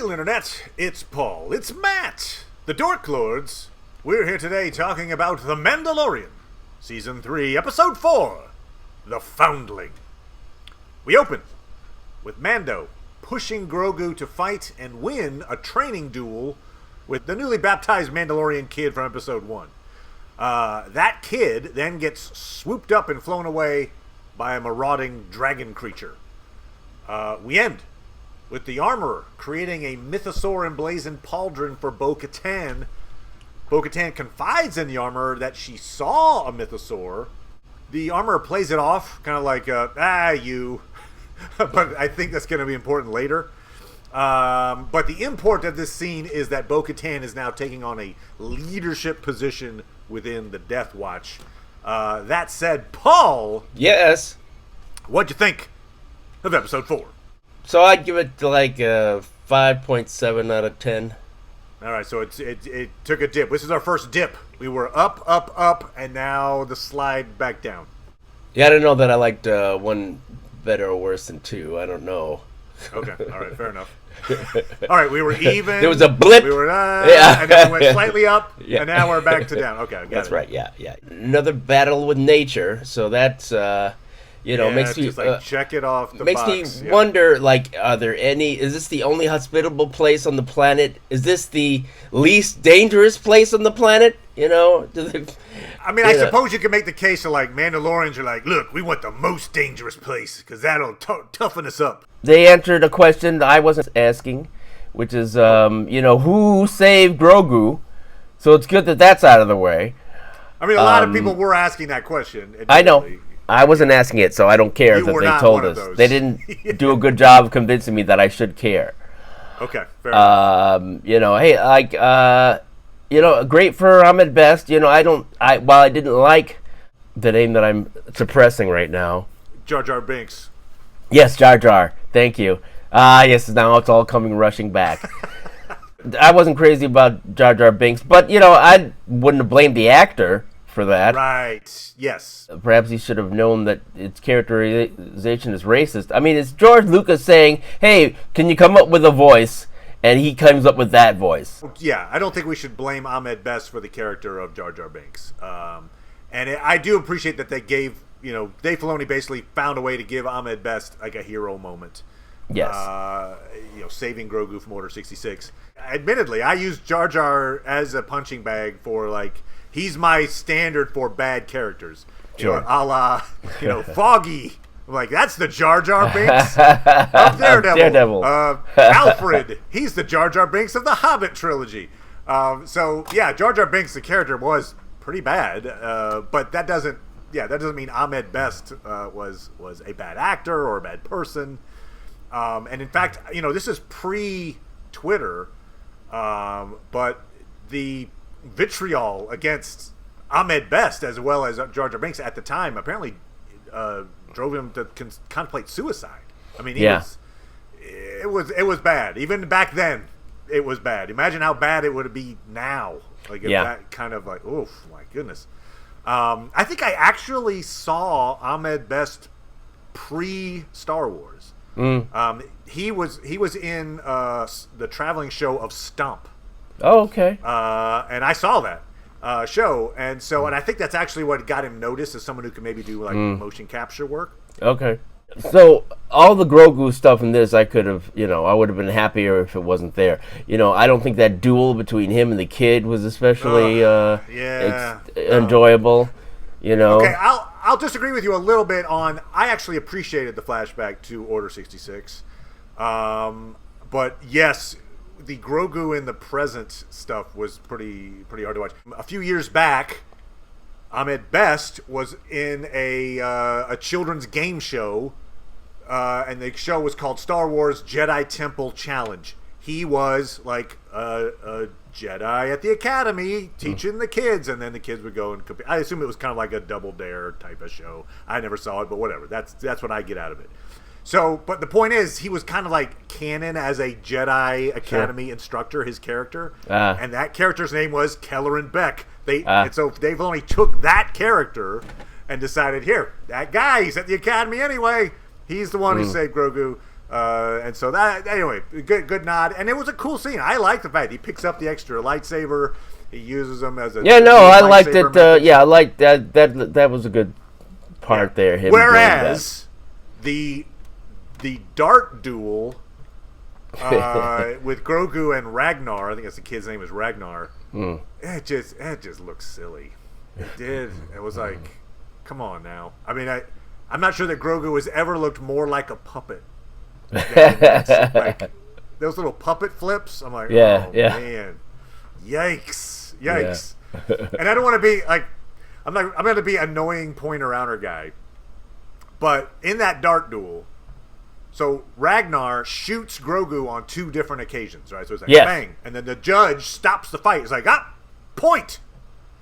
Hail Internet, it's Paul, it's Matt, the Dork Lords. We're here today talking about The Mandalorian, Season 3, Episode 4, The Foundling. We open with Mando pushing Grogu to fight and win a training duel with the newly baptized Mandalorian kid from Episode 1. That kid then gets swooped up and flown away by a marauding dragon creature. We end with the armorer creating a mythosaur emblazoned pauldron for Bo-Katan. Bo-Katan confides in the armorer that she saw a mythosaur. The armorer plays it off, kind of like, you. But I think that's going to be important later. But the import of this scene is that Bo-Katan is now taking on a leadership position within the Death Watch. That said, Paul. Yes. What'd you think of Episode 4? So I'd give it like a 5.7 out of 10. All right, so it took a dip. This is our first dip. We were up, and now the slide back down. Yeah, I don't know that I liked one better or worse than two. I don't know. Okay, all right, fair enough. All right, we were even. There was a blip. We were, and then we went slightly up, Yeah. and now we're back to down. Okay, That's right. Yeah. Another battle with nature. So that's makes me just like check it off the makes box. me wonder. Like, are there any? Is this the only hospitable place on the planet? Is this the least dangerous place on the planet? I suppose you can make the case of like Mandalorians are like, look, we want the most dangerous place because that'll toughen us up. They answered a question I wasn't asking, which is, who saved Grogu? So it's good that that's out of the way. I mean, a lot of people were asking that question. I know. I wasn't asking it, so I don't care that they told us. They didn't do a good job of convincing me that I should care. Okay, fair enough. Great for Ahmed Best. While I didn't like the name that I'm suppressing right now. Jar Jar Binks. Yes, Jar Jar. Thank you. Yes, now it's all coming rushing back. I wasn't crazy about Jar Jar Binks, but, I wouldn't have blamed the actor for that. Right, yes. Perhaps he should have known that its characterization is racist. I mean, it's George Lucas saying, hey, can you come up with a voice? And he comes up with that voice. Yeah, I don't think we should blame Ahmed Best for the character of Jar Jar Binks. I do appreciate that they gave, Dave Filoni basically found a way to give Ahmed Best like a hero moment. Yes. Saving Grogu from Order 66. Admittedly, I use Jar Jar as a punching bag for like, he's my standard for bad characters. Sure. A la, Foggy. I'm like, that's the Jar Jar Binks of Daredevil. Alfred, he's the Jar Jar Binks of the Hobbit trilogy. Jar Jar Binks, the character, was pretty bad. But that doesn't mean Ahmed Best was a bad actor or a bad person. And in fact, this is pre-Twitter, but the vitriol against Ahmed Best as well as Jar Jar Binks at the time apparently drove him to contemplate suicide. I mean, it was bad. Even back then, it was bad. Imagine how bad it would be now. Like that kind of like, oof, my goodness. I think I actually saw Ahmed Best pre-Star Wars. He was in the traveling show of Stomp. Oh, okay. And I saw that show, and I think that's actually what got him noticed as someone who can maybe do like motion capture work. Okay. So all the Grogu stuff in this, I could have, I would have been happier if it wasn't there. I don't think that duel between him and the kid was especially enjoyable. Okay, I'll disagree with you a little bit on. I actually appreciated the flashback to Order 66, but yes, the Grogu in the present stuff was pretty hard to watch. A few years back, Ahmed Best was in a children's game show, and the show was called Star Wars Jedi Temple Challenge. He was like a Jedi at the Academy teaching the kids, and then the kids would go and compete. I assume it was kind of like a Double Dare type of show. I never saw it, but whatever. That's what I get out of it. So, but the point is, he was kind of like canon as a Jedi Academy instructor, his character. And that character's name was Kelleran Beck. And so Dave Filoni took that character and decided, here, that guy, he's at the Academy anyway. He's the one who saved Grogu. And so that, anyway, good nod. And it was a cool scene. I like the fact he picks up the extra lightsaber. He uses them as a I liked it. I liked that. That was a good part there. Him Whereas the dart duel with Grogu and Ragnar, I think that's the kid's name is Ragnar. It just looks silly. It did. It was like, come on now. I mean, I'm not sure that Grogu has ever looked more like a puppet. Like those little puppet flips. I'm like, man, yikes. Yeah. And I don't want to be like, I'm going to be annoying point arounder guy, but in that dart duel, so Ragnar shoots Grogu on 2 different occasions, right? So it's like bang, and then the judge stops the fight. It's like point.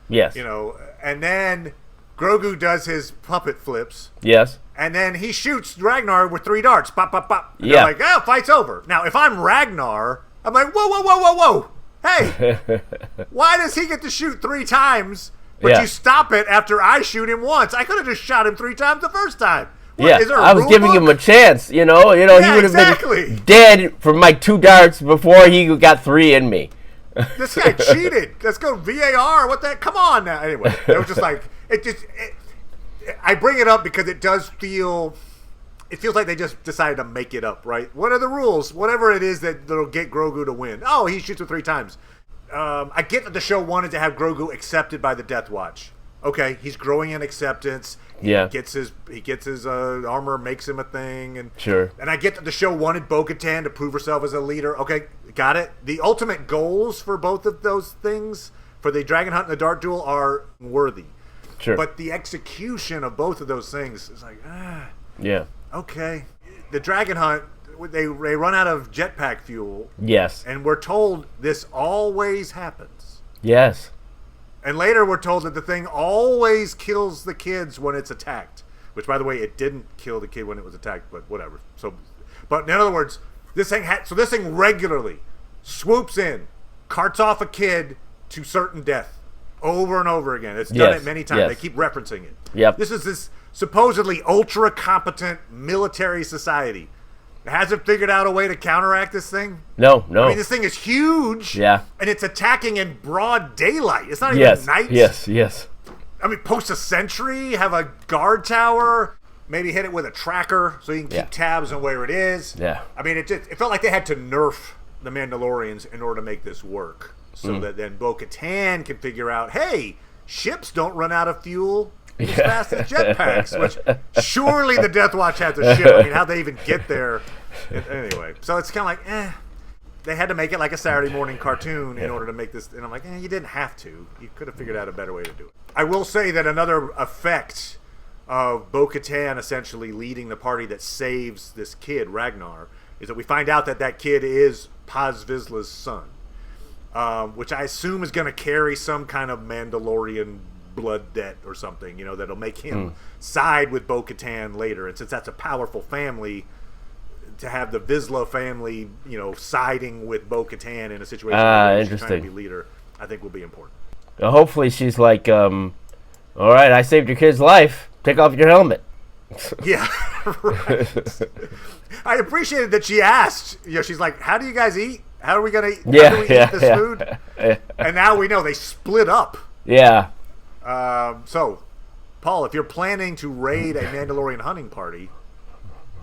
Yes. And then Grogu does his puppet flips. Yes. And then he shoots Ragnar with 3 darts. Pop, pop, pop. And they're like, fight's over. Now, if I'm Ragnar, I'm like, whoa. Hey, why does he get to shoot 3 times, but you stop it after I shoot him once? I could have just shot him 3 times the first time. What, is there a I was giving him a chance, he would have been dead from my 2 darts before he got 3 in me. This guy cheated. Let's go VAR. What the? Come on now. Anyway, it was just like, I bring it up because it does feel... It feels like they just decided to make it up, right? What are the rules? Whatever it is that'll get Grogu to win. Oh, he shoots it 3 times. I get that the show wanted to have Grogu accepted by the Death Watch. Okay, he's growing in acceptance. He gets his armor, makes him a thing, and sure. And I get that the show wanted Bo-Katan to prove herself as a leader. Okay, got it. The ultimate goals for both of those things, for the Dragon Hunt and the Dart Duel, are worthy. Sure. But the execution of both of those things is like, yeah. Okay. The Dragon Hunt, they run out of jetpack fuel. Yes. And we're told this always happens. Yes. And later we're told that the thing always kills the kids when it's attacked. Which, by the way, it didn't kill the kid when it was attacked, but whatever. But in other words, this thing regularly swoops in, carts off a kid to certain death over and over again. It's done it many times. Yes. They keep referencing it. Yep. This is this supposedly ultra competent military society. It hasn't figured out a way to counteract this thing. No. I mean, this thing is huge. Yeah. And it's attacking in broad daylight. It's not even night. Yes. I mean, post a sentry, have a guard tower, maybe hit it with a tracker so you can keep tabs on where it is. Yeah. I mean, it felt like they had to nerf the Mandalorians in order to make this work. So that then Bo-Katan can figure out, hey, ships don't run out of fuel as fast as jetpacks, which surely the Death Watch has a ship. I mean, how'd they even get there? Anyway, so it's kind of like, they had to make it like a Saturday morning cartoon in order to make this. And I'm like, you didn't have to. You could have figured out a better way to do it. I will say that another effect of Bo-Katan essentially leading the party that saves this kid, Ragnar, is that we find out that kid is Paz Vizsla's son, which I assume is going to carry some kind of Mandalorian blood debt or something, that'll make him side with Bo-Katan later. And since that's a powerful family, to have the Vizsla family, siding with Bo-Katan in a situation where she's trying to be leader, I think will be important. Hopefully she's like, all right, I saved your kid's life. Take off your helmet. Yeah, right. I appreciated that she asked. She's like, how do you guys eat? How are we going to eat? How do we eat this food? And now we know they split up. Yeah. So, Paul, if you're planning to raid a Mandalorian hunting party,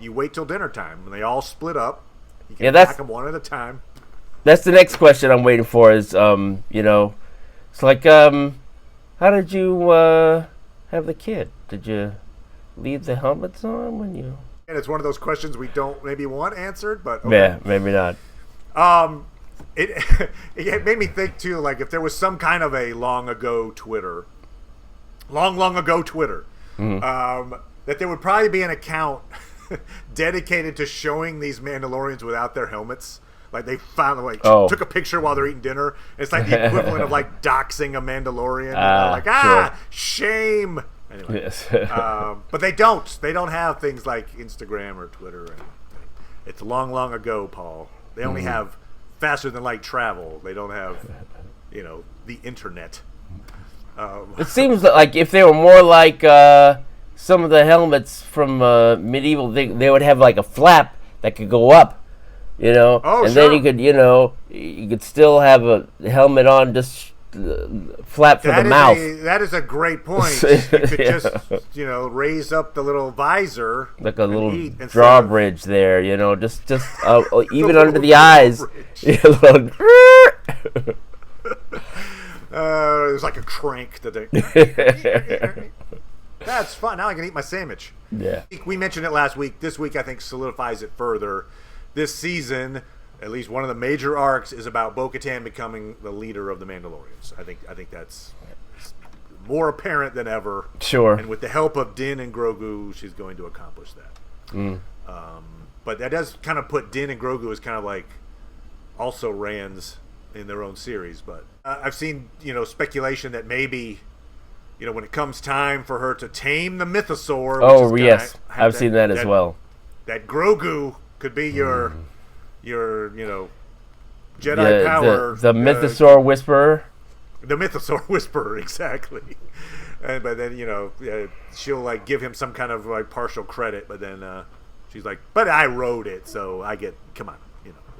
you wait till dinner time. When they all split up, you can attack them one at a time. That's the next question I'm waiting for is, it's like, how did you have the kid? Did you leave the helmets on when you... And it's one of those questions we don't maybe want answered, but... Okay. Yeah, maybe not. It made me think, too, like if there was some kind of a long ago Twitter, that there would probably be an account dedicated to showing these Mandalorians without their helmets. Like they found, took a picture while they're eating dinner. It's like the equivalent of like doxing a Mandalorian. Shame. Anyway, yes. But they don't. They don't have things like Instagram or Twitter. And it's long ago, Paul. They only have faster than light travel. They don't have, the internet. It seems like if they were more like some of the helmets from medieval, they would have like a flap that could go up. You know, Oh, and sure. then you could still have a helmet on, just flap for the mouth. That is a great point. You could just, raise up the little visor, like a little drawbridge there. Just even under the eyes. There's like a crank to the. That's fun. Now I can eat my sandwich. Yeah. We mentioned it last week. This week, I think, solidifies it further. This season, at least one of the major arcs is about Bo-Katan becoming the leader of the Mandalorians. I think that's more apparent than ever. Sure. And with the help of Din and Grogu, she's going to accomplish that. But that does kind of put Din and Grogu as kind of like also Rands in their own series. But I've seen speculation that maybe when it comes time for her to tame the Mythosaur. Oh yes, I've seen that as well. That Grogu could be your Jedi power. The Mythosaur Whisperer. The Mythosaur Whisperer, exactly. But then she'll like give him some kind of like partial credit, but then she's like, "But I wrote it, so I get." Come on,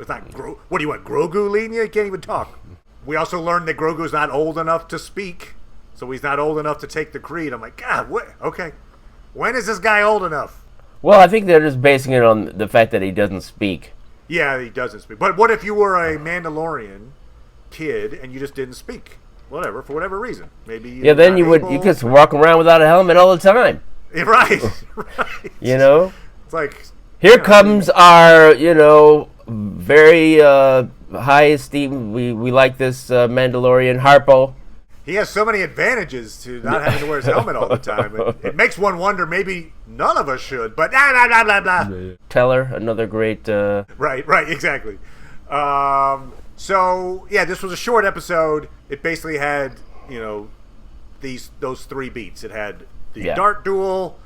it's not. What do you want, Grogu leading you? You can't even talk. We also learned that Grogu's not old enough to speak, so he's not old enough to take the creed. I'm like, God, what? Okay, when is this guy old enough? Well, I think they're just basing it on the fact that he doesn't speak. Yeah, he doesn't speak. But what if you were a Mandalorian kid and you just didn't speak? Whatever, for whatever reason. Maybe then you could just walk around without a helmet all the time. Right. It's like here comes our, very high esteem. We like this Mandalorian Harpo. He has so many advantages to not having to wear his helmet all the time. It makes one wonder maybe none of us should, but blah, blah, blah, blah, blah. Teller, another great... Right, exactly. So, yeah, this was a short episode. It basically had, those three beats. It had the dart duel,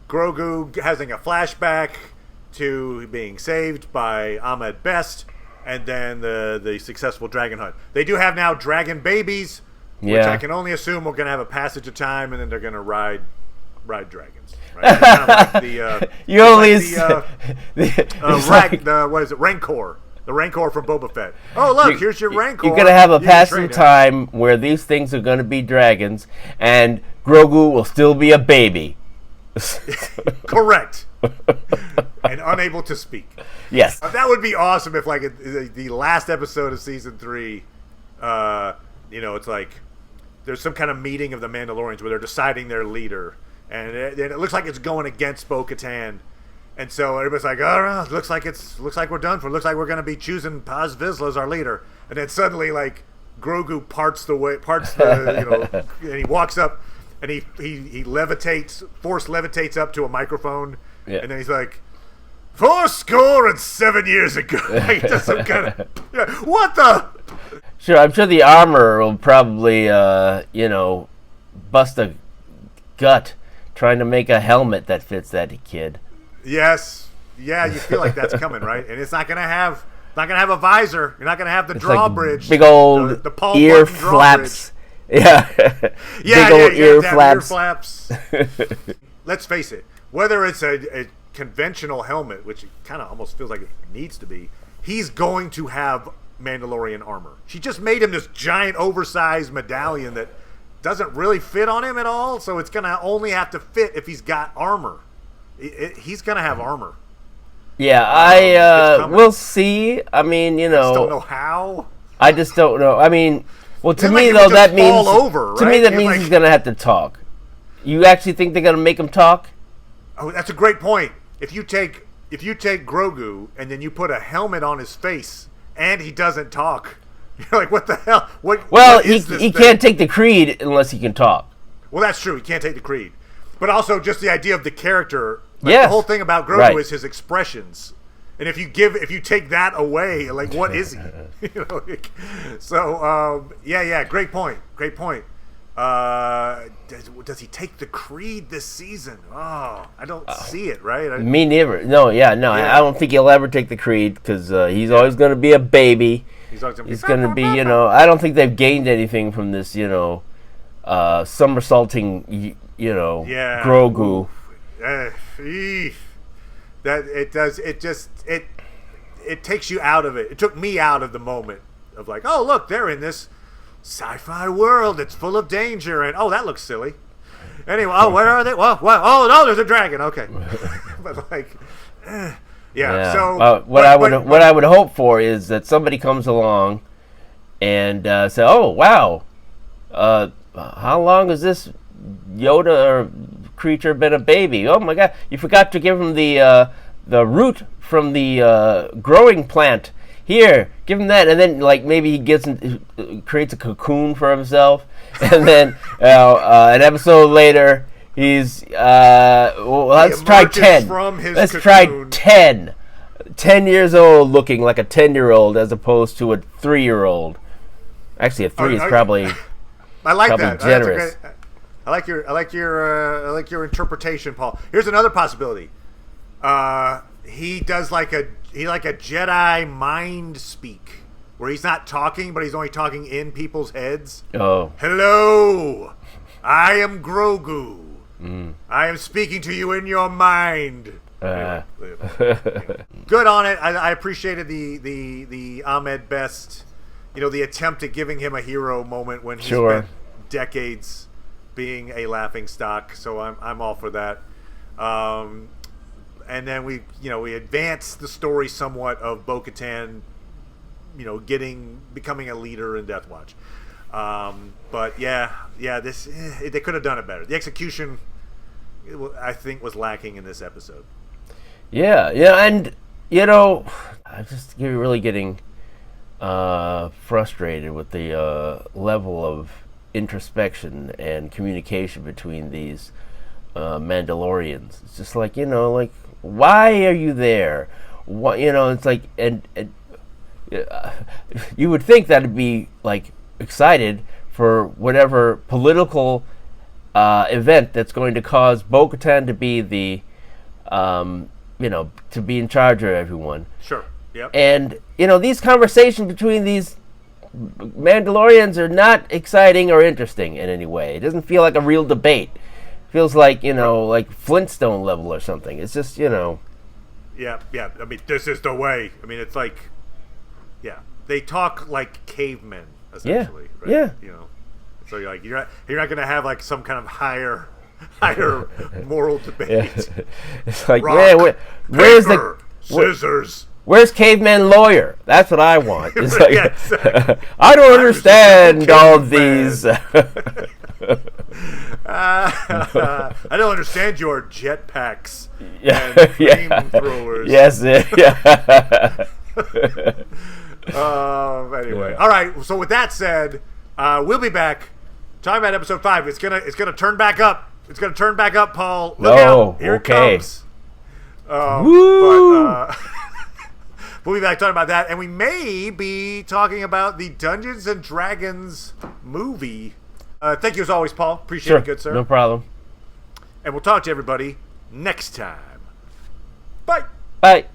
Grogu having a flashback to being saved by Ahmed Best, and then the successful dragon hunt. They do have now dragon babies, which I can only assume we're going to have a passage of time, and then they're going to ride dragons. Right? Kind of like what is it? Rancor. The Rancor from Boba Fett. Oh, look, here's your Rancor. You're going to have a passage of time where these things are going to be dragons, and Grogu will still be a baby. Correct. And unable to speak. Yes. That would be awesome if, like, the last episode of Season 3, it's like there's some kind of meeting of the Mandalorians where they're deciding their leader, and it looks like it's going against Bo-Katan, and so everybody's like, "Oh, looks like we're done for. Looks like we're going to be choosing Paz Vizsla as our leader." And then suddenly, like, Grogu parts the and he walks up, and he force levitates up to a microphone, and then he's like, 407 years ago. Like, just some kind of what the. Sure, I'm sure the armor will probably, bust a gut trying to make a helmet that fits that kid. Yes, yeah, you feel like that's coming, right? And it's not gonna have a visor. You're not gonna have the drawbridge, like big old the Paul ear Button flaps. Yeah, big old ear flaps. Let's face it. Whether it's a conventional helmet, which it kind of almost feels like it needs to be, he's going to have Mandalorian armor. She just made him this giant oversized medallion that doesn't really fit on him at all, so it's gonna only have to fit if he's got armor. He's gonna have armor. Yeah, we'll see. I mean, I just don't know how. I just don't know. I mean, well, to me like though, that means over, right? To me that means he's gonna have to talk. You actually think they're gonna make him talk? Oh, that's a great point. If you take Grogu and then you put a helmet on his face and he doesn't talk, you're like, what the hell? What he can't take the creed unless he can talk. Well, that's true. He can't take the creed, but also just the idea of the character. Like, the whole thing about Grogu is his expressions, and if you take that away, like, what is he? Great point. Does he take the creed this season? Oh, I don't see it. Right? Me neither. No. I don't think he'll ever take the creed because he's always going to be a baby. He's going to be, I don't think they've gained anything from this, somersaulting, Grogu. That it does. It takes you out of it. It took me out of the moment of like, oh look, they're in this sci-fi world. It's full of danger, and oh, that looks silly. Anyway, oh, where are they? Well, oh no, there's a dragon. Okay, but like, yeah. So what I would hope for is that somebody comes along and say, oh wow, how long has this Yoda or creature been a baby? Oh my God, you forgot to give him the root from the growing plant. Here, give him that, and then like maybe he creates a cocoon for himself, and then an episode later he's let's try 10. Let's try 10. 10 years old, looking like a 10-year-old as opposed to a 3-year-old. Actually, a 3 is probably. I like that. Generous. I like your interpretation, Paul. Here's another possibility. He does like a Jedi mind speak, where he's not talking, but he's only talking in people's heads. Oh. Hello, I am Grogu. I am speaking to you in your mind. Anyway. Good on it. I appreciated the Ahmed Best, the attempt at giving him a hero moment when he spent decades being a laughing stock. So I'm all for that. And then we advance the story somewhat of Bo-Katan, becoming a leader in Death Watch. But they could have done it better. The execution, I think, was lacking in this episode. Yeah, and I just really getting frustrated with the level of introspection and communication between these Mandalorians. It's just like, why are you there? Why, it's like, and you would think that'd be like excited for whatever political event that's going to cause Bo-Katan to be the, to be in charge of everyone. Sure. Yep. And these conversations between these Mandalorians are not exciting or interesting in any way. It doesn't feel like a real debate. Feels like, like Flintstone level or something. It's just, Yeah. I mean, this is the way. I mean, it's like, they talk like cavemen, essentially. Yeah. Right? Yeah. So you're like, you're not going to have like some kind of higher moral debate. Yeah. It's like, Rock, where's paper, scissors. Where's caveman lawyer? That's what I want. It's like, Exactly. I don't understand all these. I don't understand your jetpacks and flamethrowers. Yes, yeah. Anyway, all right. So with that said, we'll be back talking about episode 5. It's gonna turn back up. It's gonna turn back up, Paul. Look out! Here it comes. Woo! But we'll be back talking about that, and we may be talking about the Dungeons and Dragons movie. Thank you as always, Paul. Appreciate it, good sir. No problem. And we'll talk to everybody next time. Bye. Bye.